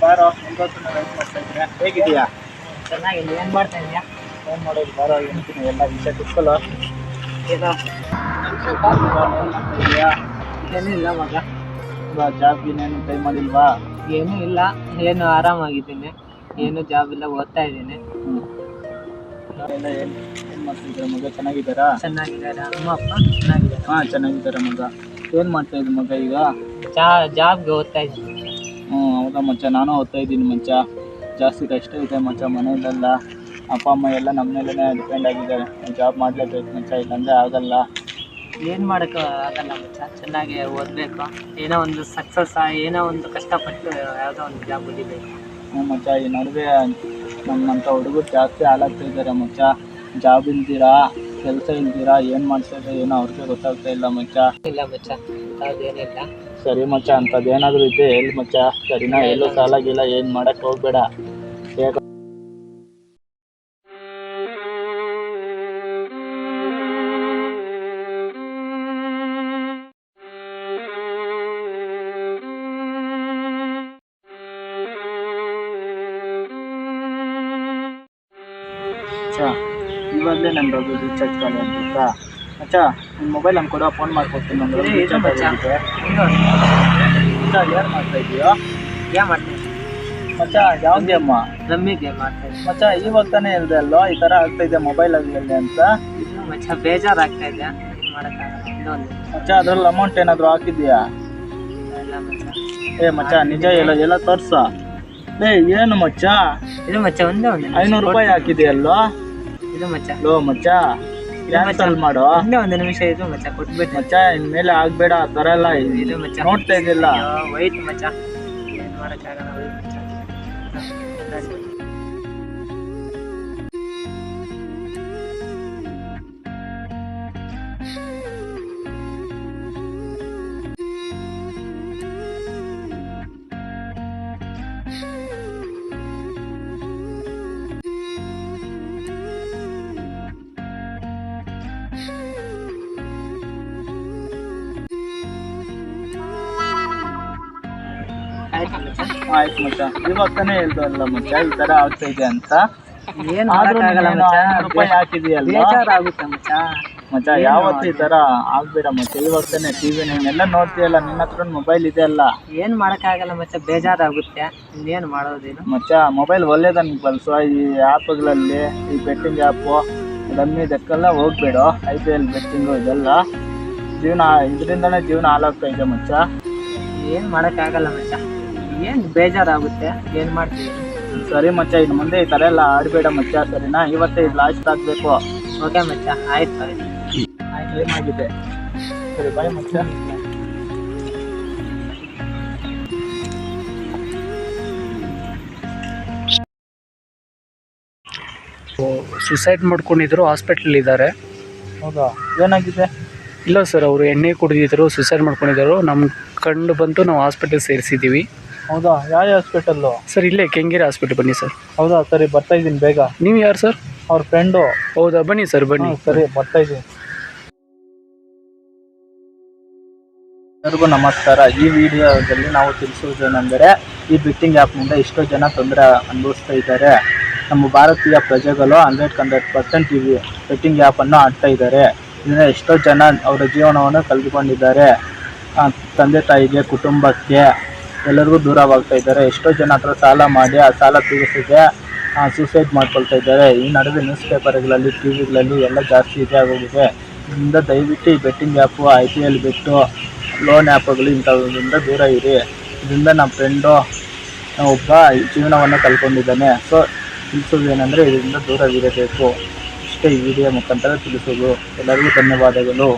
ಬಾರೋ ಒಂದೊತ್ತು ವೆಯ್ಟ್ ಮಾಡ್ತಾ ಇದ್ರೆ ಹೇಗಿದೆಯಾ? ಚೆನ್ನಾಗಿದೆ. ಏನು ಮಾಡ್ತಾ ಇದೆಯಾ? ಫೋನ್ ಮಾಡೋದು ಬಾರೋ ಹೇಳ್ತೀನಿ ಎಲ್ಲ ವಿಷಯ ತಿಳ್ಕೊಳ್ಳೋ. ಏನೋ ಇದೆಯಾ ಏನಿಲ್ಲ ಮಗ, ಜಾಬ್ ಇನ್ನೇನು ಟ್ರೈ ಮಾಡಿಲ್ವಾ? ಏನೂ ಇಲ್ಲ, ಏನು ಆರಾಮಾಗಿದ್ದೀನಿ, ಏನು ಜಾಬ್ ಇಲ್ಲ, ಓದ್ತಾ ಇದ್ದೀನಿ. ಎಲ್ಲ ಏನು ಮಾಡ್ತಿದ್ದಾರೆ ಮಗ? ಚೆನ್ನಾಗಿದ್ದಾರಾ? ಚೆನ್ನಾಗಿದ್ದಾರೆ. ಅಮ್ಮ ಅಪ್ಪ ಚೆನ್ನಾಗಿದ್ದಾರೆ. ಹಾಂ ಚೆನ್ನಾಗಿದ್ದಾರೆ ಮಗ. ಏನು ಮಾಡ್ತಾ ಇದ್ದೀನಿ ಮಗ ಈಗ? ಜಾಬ್ಗೆ ಓದ್ತಾ ಇದ್ದೀನಿ. ಹೌದಾ ಮಚ್ಚ, ನಾನು ಓದ್ತಾ ಇದ್ದೀನಿ ಮಚ್ಚ. ಜಾಸ್ತಿ ಕಷ್ಟ ಇದೆ ಮಚ್ಚ ಮನೆಯಲ್ಲೆಲ್ಲ. ಅಪ್ಪ ಅಮ್ಮ ಎಲ್ಲ ನಮ್ಮ ಮೇಲೇ ಡಿಪೆಂಡ್ ಆಗಿದ್ದಾರೆ. ಜಾಬ್ ಮಾಡಲೇಬೇಕು ಮಚ್ಚ, ಇಲ್ಲಾಂದರೆ ಆಗಲ್ಲ. ಏನು ಮಾಡೋಕ್ಕೆ ಆಗಲ್ಲ ಮಚ್ಚ, ಚೆನ್ನಾಗಿ ಓದಬೇಕು, ಏನೋ ಒಂದು ಸಕ್ಸಸ್, ಏನೋ ಒಂದು ಕಷ್ಟಪಟ್ಟು ಯಾವುದೋ ಒಂದು ಜಾಬ್ ಹೊಡಿಬೇಕು. ಹ್ಞೂ ಮಚ್ಚ, ಈ ನಡುವೆ ನಮ್ಮಂಥ ಹುಡುಗರು ಜಾಸ್ತಿ ಹಾಳಾಗ್ತಾ ಇದ್ದಾರೆ ಮಚ್ಚ. ಜಾಬ್ ಇಲ್ದಿರಾ, ಕೆಲಸ ಇಲ್ದಿರಾ ಏನು ಮಾಡ್ತಾಯಿದ್ರೆ ಏನೋ ಅವ್ರಿಗೆ ಗೊತ್ತಾಗ್ತಾ ಇಲ್ಲ ಮಚ್ಚ. ಇಲ್ಲ ಮಚ್ಚ, ಅದೇನಿಲ್ಲ. ಸರಿ ಮಚ್ಚ, ಅಂಥದ್ದು ಏನಾದರೂ ಇದ್ದರೆ ಹೇಳಿ ಮಚ್ಚ, ಸರಿನಾ? ಎಲ್ಲೂ ಸಾಲಾಗಿಲ್ಲ, ಏನು ಮಾಡೋಕ್ಕೆ ಹೋಗಬೇಡ. ಹೇಗ ಇವಾಗಲೇ ನನ್ನ ಬಗ್ಗೆ ರೀಚಾರ್ಜ್ ಕಾಲ್ ಅಂತ ಮಚ್ಚ. ನಿಮ್ಮ ಮೊಬೈಲ್ ನಮ್ಗೆ ಕೊಡೋ, ಫೋನ್ ಮಾಡ್ಕೊಡ್ತೀನಿ. ನಂಗೆ ರೀಚಾರ್ಜ್ ಆಗಿದೆ ಮಚ್ಚ. ಏನು ಮಾಡ್ತಾ ಇದೆಯೋ? ಏನು ಮಾಡ್ತೀನಿ ಮಚ್ಚ? ಯಾವ ಗೇಮ? ರಮ್ಮಿ ಗೇಮ್ ಮಾಡ್ತಾಯಿದ್ದೆ ಮಚ್ಚ. ಇವಾಗ ತಾನೇ ಹೇಳಿದೆ ಅಲ್ಲೋ ಈ ಥರ ಆಗ್ತಾಯಿದೆ ಮೊಬೈಲಲ್ಲಿ ಅಂತ. ಇನ್ನು ಮಚ್ಚ ಬೇಜಾರಾಗ್ತಾ ಇದೆ, ಏನು ಮಾಡೋಕ್ಕಾಗಲ್ಲ. ಇನ್ನೊಂದು ಮಚ್ಚ, ಅದ್ರಲ್ಲಿ ಅಮೌಂಟ್ ಏನಾದರೂ ಹಾಕಿದ್ಯಾ? ಇಲ್ಲ ಮಚ್ಚ. ಏ ಮಚ್ಚ, ನಿಜ ಎಲ್ಲ ತೋರ್ಸ. ಏನು ಮಚ್ಚ? ಇದು ಮಚ್ಚ, ಒಂದೇ ಒಂದು 500 ರೂಪಾಯಿ ಹಾಕಿದೆಯಲ್ಲೋ? ಇದು ಮಚ್ಚ. ಲೋ ಮಚ್ಚ, ಕ್ಯಾನ್ಸಲ್ ಮಾಡು. ಒಂದೇ ಒಂದು ನಿಮಿಷ ಇದು ಮಚ್ಚ, ಕೊಟ್ಬಿಟ್ಟು ಮಚ್ಚ. ಇನ್ಮೇಲೆ ಆಗ್ಬೇಡ ಆ ಥರ ಎಲ್ಲ. ಇದು ಮಚ್ಚ ನೋಡ್ತಾ ಇದ್ದಿಲ್ಲ. ವೈಟ್ ಮಚ್ಚ, ಏನು ಮಾಡೋಕ್ಕಾಗಲ್ಲ. ವೈಟ್ ಮಚ್ಚ. ಆಯ್ತು ಮಚ್ಚ, ಇವಾಗ ತಾನೇ ಹೇಳ್ದಲ್ಲ ಮಚ್ಚ ಈ ಥರ ಆಗ್ತಾ ಇದೆ ಅಂತ. ಏನು ಮಾಡೋಕ್ಕಾಗಲ್ಲ ಮಚ್ಚ, 500 ರೂಪಾಯಿ ಹಾಕಿದೆಯಲ್ಲ ಬೇಜಾರಾಗುತ್ತೆ ಮಚ್ಚ. ಮಚ್ಚ. ಯಾವತ್ತು ಈ ಥರ ಆಗ್ಬೇಡ ಮಚ್ಚ. ಇವಾಗ ತಾನೇ TV ನೀನೆಲ್ಲ ನೋಡ್ತೀಯಲ್ಲ, ನಿನ್ನ ಹತ್ರ ಮೊಬೈಲ್ ಇದೆ ಅಲ್ಲ. ಏನು ಮಾಡೋಕ್ಕಾಗಲ್ಲ ಮಚ್ಚ, ಬೇಜಾರಾಗುತ್ತೆ. ಇನ್ನೇನು ಮಾಡೋದೇನು ಮಚ್ಚ. ಮೊಬೈಲ್ ಒಳ್ಳೇದನ್ನು ಬಳಸುವ. ಈ ಆ್ಯಪ್ಗಳಲ್ಲಿ ಈ ಬೆಟ್ಟಿಂಗ್ ಆ್ಯಪು, ರಮ್ಮಿ ಇದಕ್ಕೆಲ್ಲ ಹೋಗ್ಬೇಡ. IPL ಬೆಟ್ಟಿಂಗು ಇದೆಲ್ಲ ಜೀವನ, ಇದರಿಂದನೇ ಜೀವನ ಹಾಳಾಗ್ತಾ ಇದೆ ಮಚ್ಚ. ಏನು ಮಾಡೋಕ್ಕಾಗಲ್ಲ ಮಚ್ಚ, ಏನು ಬೇಜಾರಾಗುತ್ತೆ, ಏನು ಮಾಡ್ತೀವಿ. ಸರಿ ಮಚ್ಚ, ಇನ್ನು ಮುಂದೆ ಈ ಥರ ಎಲ್ಲ ಆಡಬೇಡ ಮಚ್ಚ, ಸರಿನಾ? ಇವತ್ತೇ ಇದು ಲಾಸ್ಟ್ ಆಗಬೇಕು. ಓಕೆ ಮಚ್ಚ, ಆಯ್ತು ಆಯ್ತು. ಏನಾಗಿದೆ? ಸರಿ ಬಾಯ್ ಮಚ್ಚ. ಸುಸೈಡ್ ಮಾಡ್ಕೊಂಡಿದ್ರು, ಹಾಸ್ಪಿಟ್ಲಲ್ಲಿ ಇದ್ದಾರೆ. ಹೌದಾ? ಏನಾಗಿದೆ? ಇಲ್ಲ ಸರ್, ಅವರು ಎಣ್ಣೆ ಕುಡಿದಿದ್ರು, ಸುಸೈಡ್ ಮಾಡ್ಕೊಂಡಿದ್ದರು. ನಮ್ಮ ಕಂಡು ಬಂತು, ನಾವು ಹಾಸ್ಪಿಟಲ್ ಸೇರಿಸಿದ್ದೀವಿ. ಹೌದಾ? ಯಾವ ಹಾಸ್ಪಿಟಲ್ಲು? ಸರ್ ಇಲ್ಲೇ ಕೆಂಗೇರಿ ಹಾಸ್ಪಿಟಲ್, ಬನ್ನಿ ಸರ್. ಹೌದಾ? ಸರಿ ಬರ್ತಾ ಇದ್ದೀನಿ ಬೇಗ. ನೀವು ಯಾರು ಸರ್? ಅವ್ರ ಫ್ರೆಂಡು. ಹೌದಾ? ಬನ್ನಿ ಸರ್, ಬನ್ನಿ. ಸರಿ ಬರ್ತಾ ಇದ್ದೀನಿ. ಎಲ್ಲರಿಗೂ ನಮಸ್ಕಾರ. ಈ ವಿಡಿಯೋದಲ್ಲಿ ನಾವು ತಿಳಿಸುವುದೇನೆಂದರೆ, ಈ ಬೆಟ್ಟಿಂಗ್ ಆ್ಯಪ್ನಿಂದ ಎಷ್ಟೋ ಜನ ತೊಂದರೆ ಅನುಭವಿಸ್ತಾ ಇದ್ದಾರೆ. ನಮ್ಮ ಭಾರತೀಯ ಪ್ರಜೆಗಳು 100% ಈ ಬೆಟ್ಟಿಂಗ್ ಆ್ಯಪನ್ನು ಆಡ್ತಾ ಇದ್ದಾರೆ. ಇದರಿಂದ ಎಷ್ಟೋ ಜನ ಅವರ ಜೀವನವನ್ನು ಕಳೆದುಕೊಂಡಿದ್ದಾರೆ. ತಂದೆ ತಾಯಿಗೆ, ಕುಟುಂಬಕ್ಕೆ ಎಲ್ಲರಿಗೂ ದೂರವಾಗ್ತಾ ಇದ್ದಾರೆ. ಎಷ್ಟೋ ಜನ ಹತ್ರ ಸಾಲ ಮಾಡಿ ಆ ಸಾಲ ತೀರಿಸದೆ ಸೂಸೈಡ್ ಮಾಡ್ಕೊಳ್ತಾ ಇದ್ದಾರೆ. ಈ ನಡುವೆ ನ್ಯೂಸ್ ಪೇಪರ್ಗಳಲ್ಲಿ, TVಗಳಲ್ಲಿ ಎಲ್ಲ ಜಾಸ್ತಿ ಇದೆ ಆಗೋಗಿದೆ. ಇದರಿಂದ ದಯವಿಟ್ಟು ಈ ಬೆಟ್ಟಿಂಗ್ ಆ್ಯಪು, IPL ಬೆಟ್ಟು, ಲೋನ್ ಆ್ಯಪ್ಗಳು ಇಂಥದ್ರಿಂದ ದೂರ ಇರಿ. ಇದರಿಂದ ನಮ್ಮ ಫ್ರೆಂಡು ಒಬ್ಬ ಜೀವನವನ್ನು ಕಳ್ಕೊಂಡಿದ್ದಾನೆ. ಸೊ ತಿಳಿಸೋದು ಏನಂದರೆ, ಇದರಿಂದ ದೂರವಿರಬೇಕು. ಇಷ್ಟೇ ಈ ವಿಡಿಯೋ ಮುಖಾಂತರ ತಿಳಿಸೋದು. ಎಲ್ಲರಿಗೂ ಧನ್ಯವಾದಗಳು.